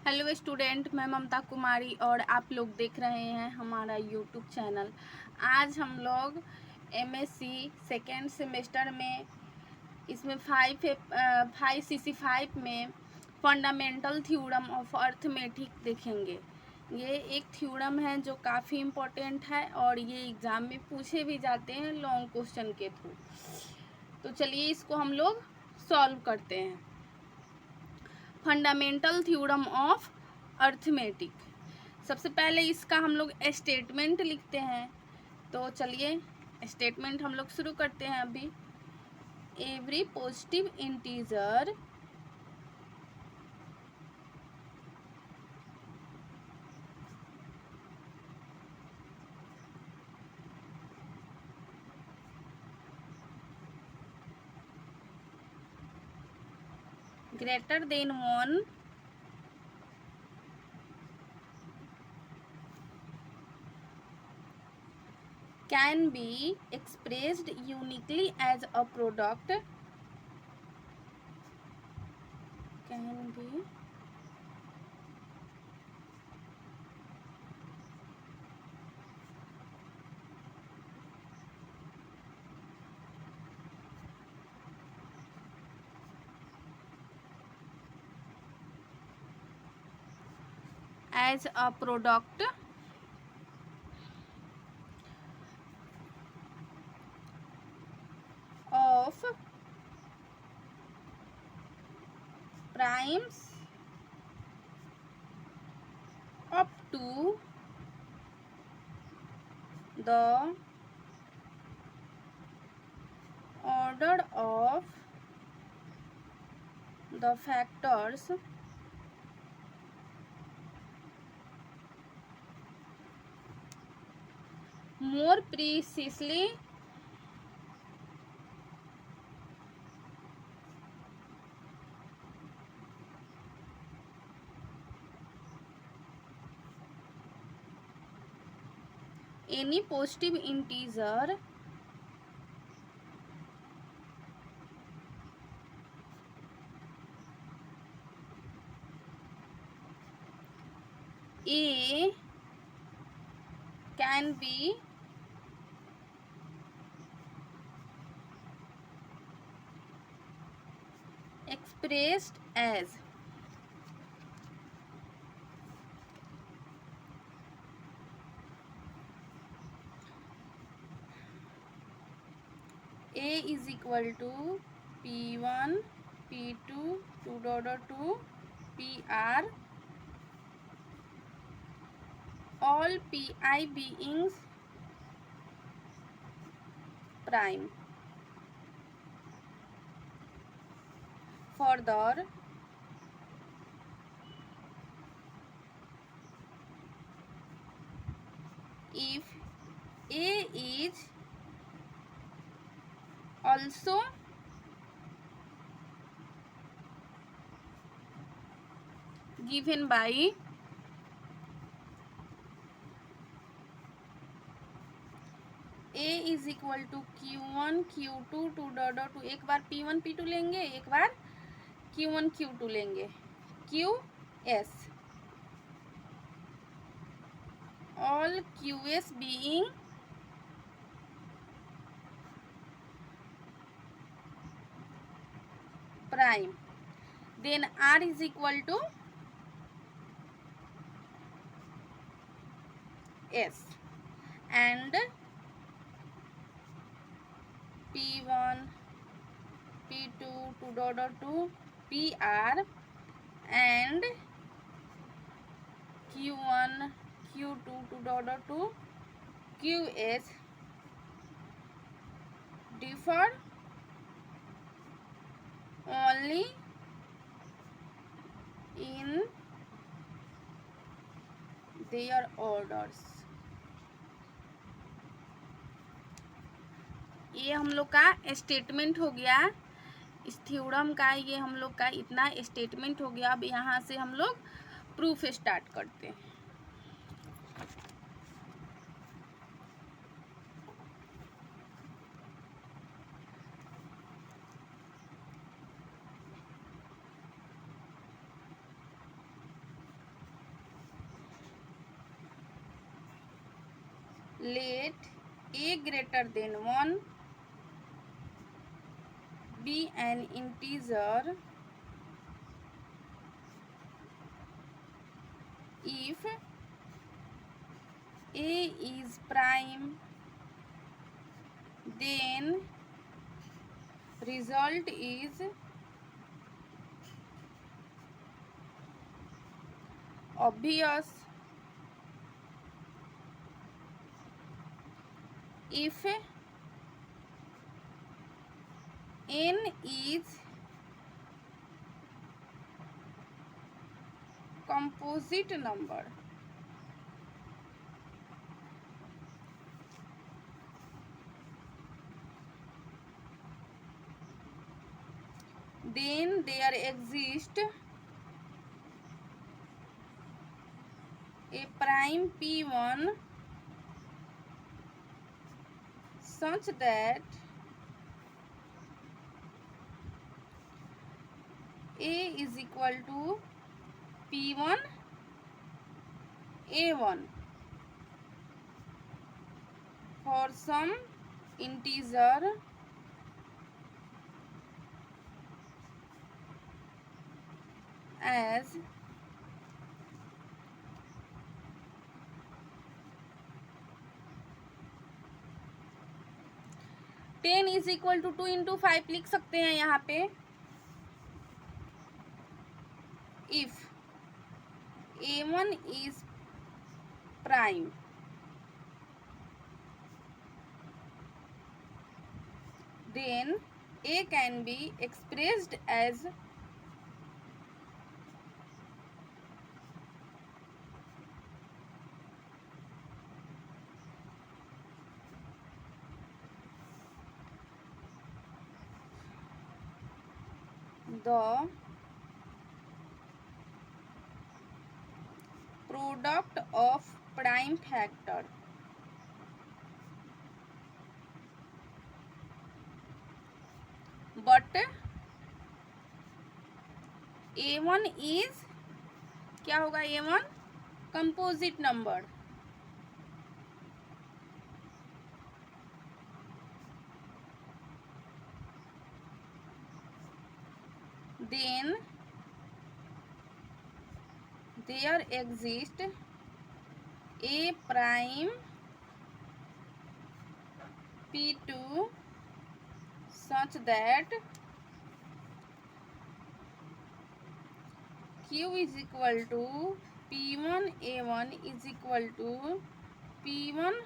Hello student, मैं ममता कुमारी और आप लोग देख रहे हैं हमारा यूट्यूब चैनल। आज हम लोग एमएससी सेकेंड सेमेस्टर में इसमें 5CC5 में फंडामेंटल थ्योरम ऑफ अर्थमेटिक देखेंगे। ये एक थ्योरम है जो काफ़ी इम्पोर्टेंट है और ये एग्ज़ाम में पूछे भी जाते हैं लॉन्ग क्वेश्चन के थ्रू। तो चलिए इसको हम लोग सॉल्व करते हैं। Fundamental theorem of arithmetic. सबसे पहले इसका हम लोग स्टेटमेंट लिखते हैं। तो चलिए स्टेटमेंट हम लोग शुरू करते हैं अभी। Every positive integer greater than 1 can be expressed uniquely as a product can be as a product of primes up to the order of the factors more precisely any positive integer a can be expressed as a is equal to p1 p2 2 dot 2 pr all pi beings prime. Further, if a is also given by a is equal to q1 q2 2 dot 2 एक बार p1 p2 लेंगे, एक बार q1 q2 लेंगे, qs all qs being prime, then r is equal to s and p1 p2 2 dot 2 pr and q1 q2 2 dot 2 qs differ only in their orders। ये हम लोग का statement हो गया। इस थ्योरम का ये हम लोग का इतना स्टेटमेंट हो गया। अब यहाँ से हम लोग प्रूफ स्टार्ट करते हैं। let a greater than 1 be an integer if a is prime, then result is obvious. If n is composite number, then there exists a prime p1 such that a is equal to p1 a1 for some integer as 10 is equal to 2 into 5 लिख सकते हैं यहाँ पे। If a1 is prime then a can be expressed as the product of prime factor but a1 is क्या होगा, a1 composite number, then there exists a prime p2 such that q is equal to p1 a1 is equal to p1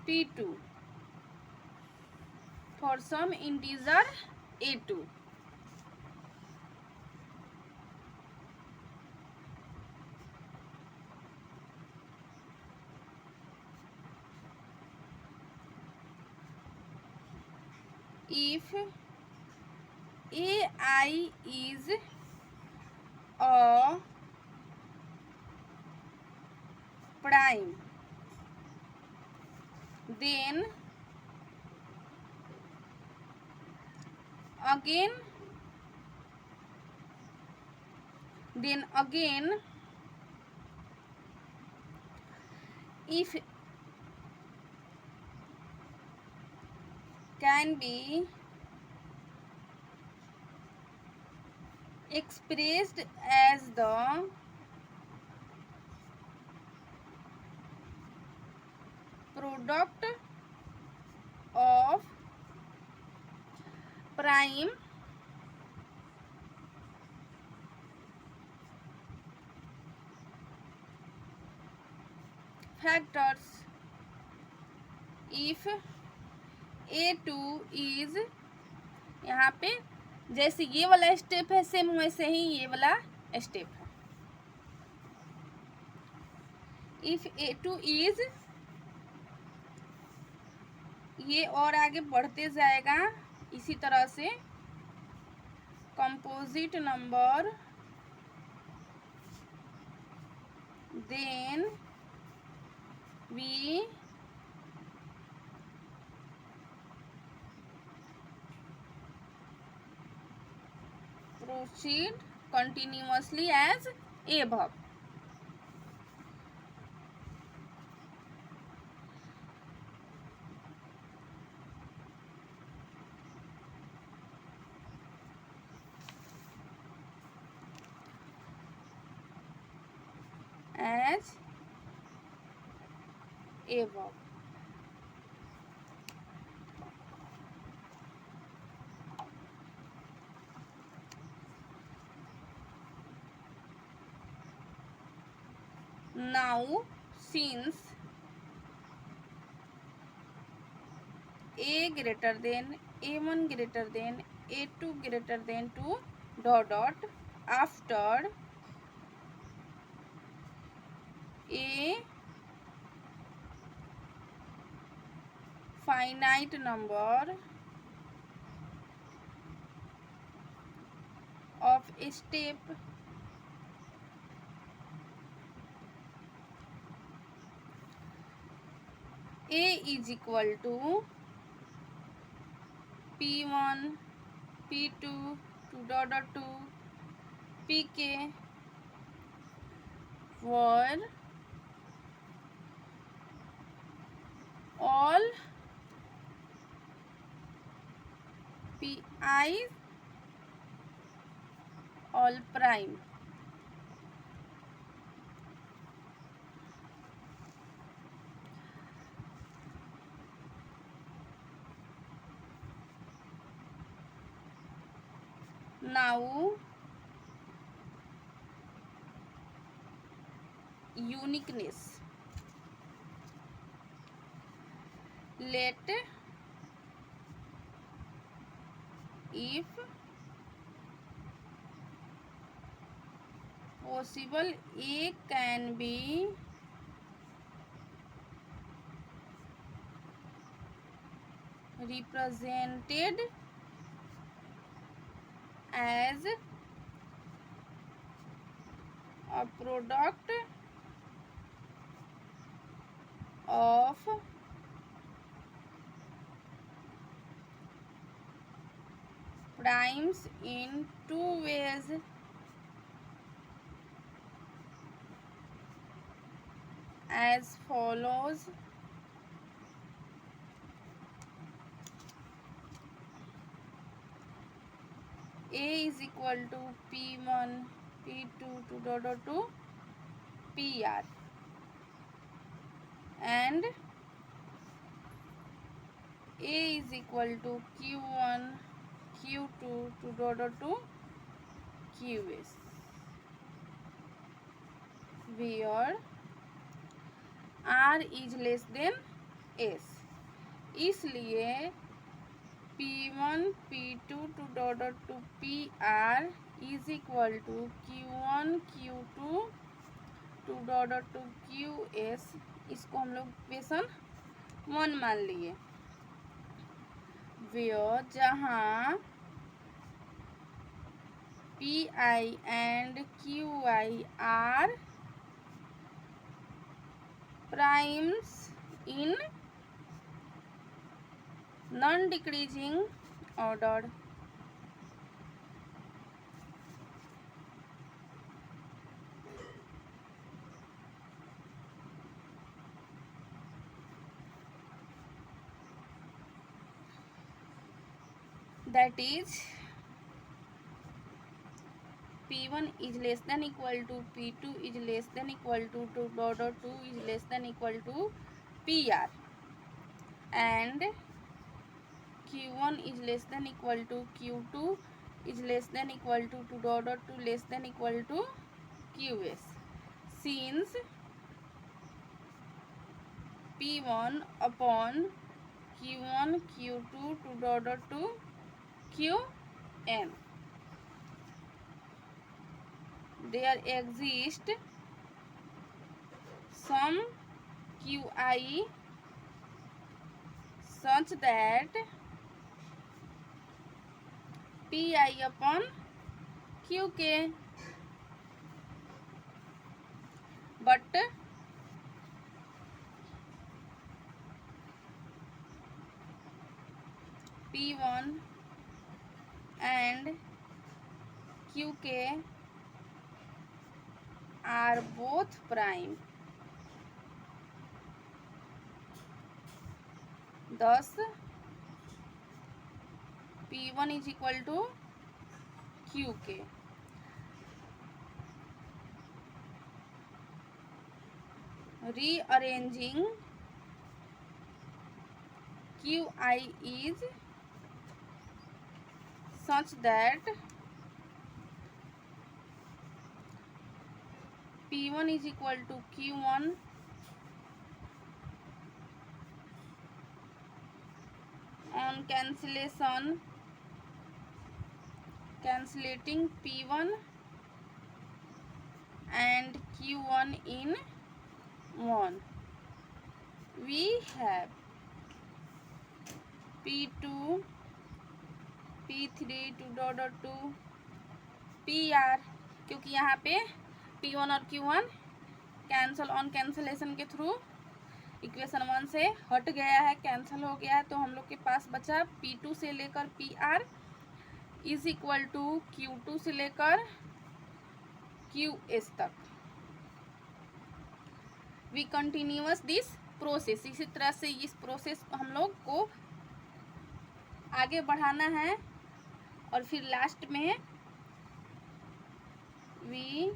p2 for some integer a2. If ai is a prime, then again if can be expressed as the product of prime factors. If a2 is, यहाँ पे जैसे ये वाला step है same वैसे ही ये वाला step है। इफ a2 इज, ये और आगे बढ़ते जाएगा इसी तरह से, composite number then we proceed continuously as above. as above. Now, since a greater than a1 greater than a2 greater than 2 dot dot after a finite number of a step a is equal to p1 p2 2 dot dot 2 pk for all pi's all prime. Now uniqueness. Let if possible a can be represented as a product of primes in two ways, as follows. A is equal to P1, P2, 2 dot dot 2, PR, and A is equal to Q1, Q2, 2 dot dot 2, QS, where R is less than S. इसलिए P1, P2, 2 dot dot 2, PR is equal to Q1, Q2, 2 dot dot 2, QS. इसको हम लोग equation 1 मान लिए। where जहाँ PI and QI are primes in non-decreasing order. That is P1 is less than equal to P2 is less than equal to 2 dot dot 2 is less than equal to PR, and Q1 is less than equal to Q2 is less than equal to 2 dot dot 2 less than equal to QS. Since P1 upon Q1 Q2 2 dot dot 2 Qn, there exist some Qi such that Pi upon Qk, but P1 and Qk are both prime. Thus, P1 is equal to Qk. rearranging Qi is such that P1 is equal to Q1 on cancellating P1 and Q1 in 1, we have P2, P3 2 PR, क्योंकि यहाँ पे P1 और Q1 cancel on cancellation के through equation 1 से हट गया है, cancel हो गया है, तो हम लोग के पास बचा P2 से लेकर PR is equal to Q2 से लेकर QS तक। वी कंटिन्यूअस दिस प्रोसेस, इसी तरह से इस प्रोसेस हम लोग को आगे बढ़ाना है और फिर लास्ट में we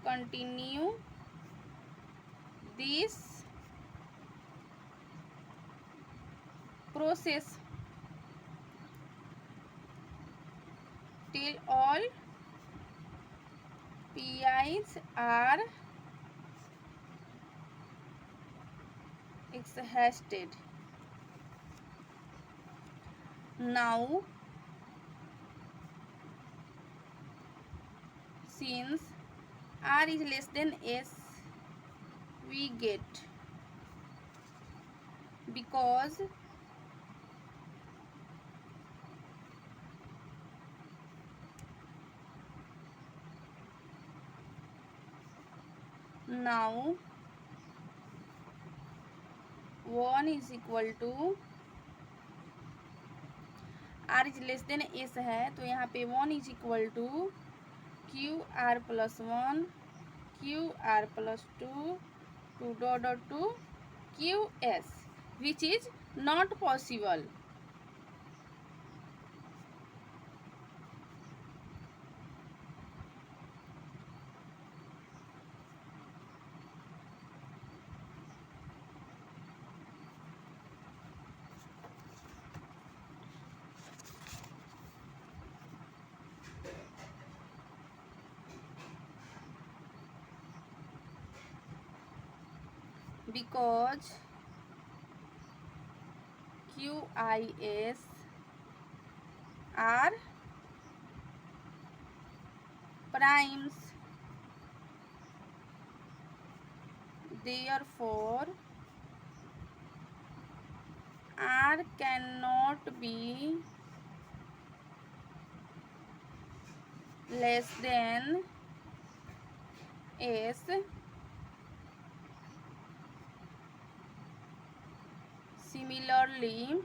continue this process till all PIs are exhausted. Now, since R is less than S, we get, because now 1 is equal to R is less than S है, तो यहाँ पे 1 is equal to QR plus 1 QR plus 2 2 QS, which is not possible. Because QIS are primes, therefore R cannot be less than S. Similarly,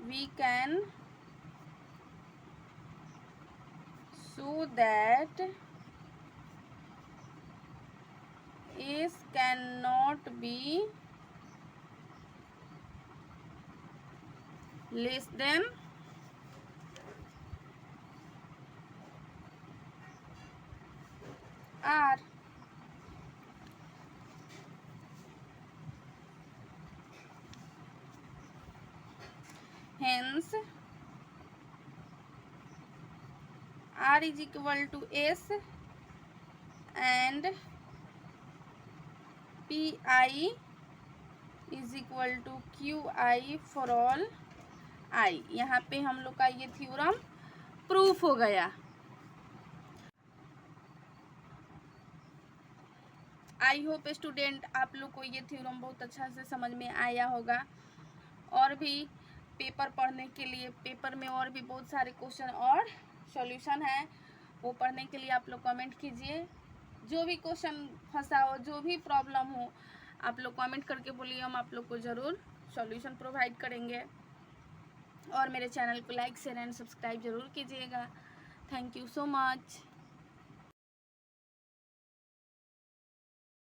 we can show that S cannot be less than R. Hence, R is equal to S and PI is equal to QI for all I. यहाँ पे हम लोग का ये theorem proof हो गया। I hope student आप लोग को ये थ्योरम बहुत अच्छा से समझ में आया होगा। और भी पेपर पढ़ने के लिए, पेपर में और भी बहुत सारे क्वेश्चन और सॉल्यूशन है, वो पढ़ने के लिए आप लोग कमेंट कीजिए। जो भी क्वेश्चन फंसा हो, जो भी प्रॉब्लम हो, आप लोग कमेंट करके बोलिए, हम आप लोग को ज़रूर सॉल्यूशन प्रोवाइड करेंगे। और मेरे चैनल को लाइक शेयर एंड सब्सक्राइब ज़रूर कीजिएगा। Thank you so much.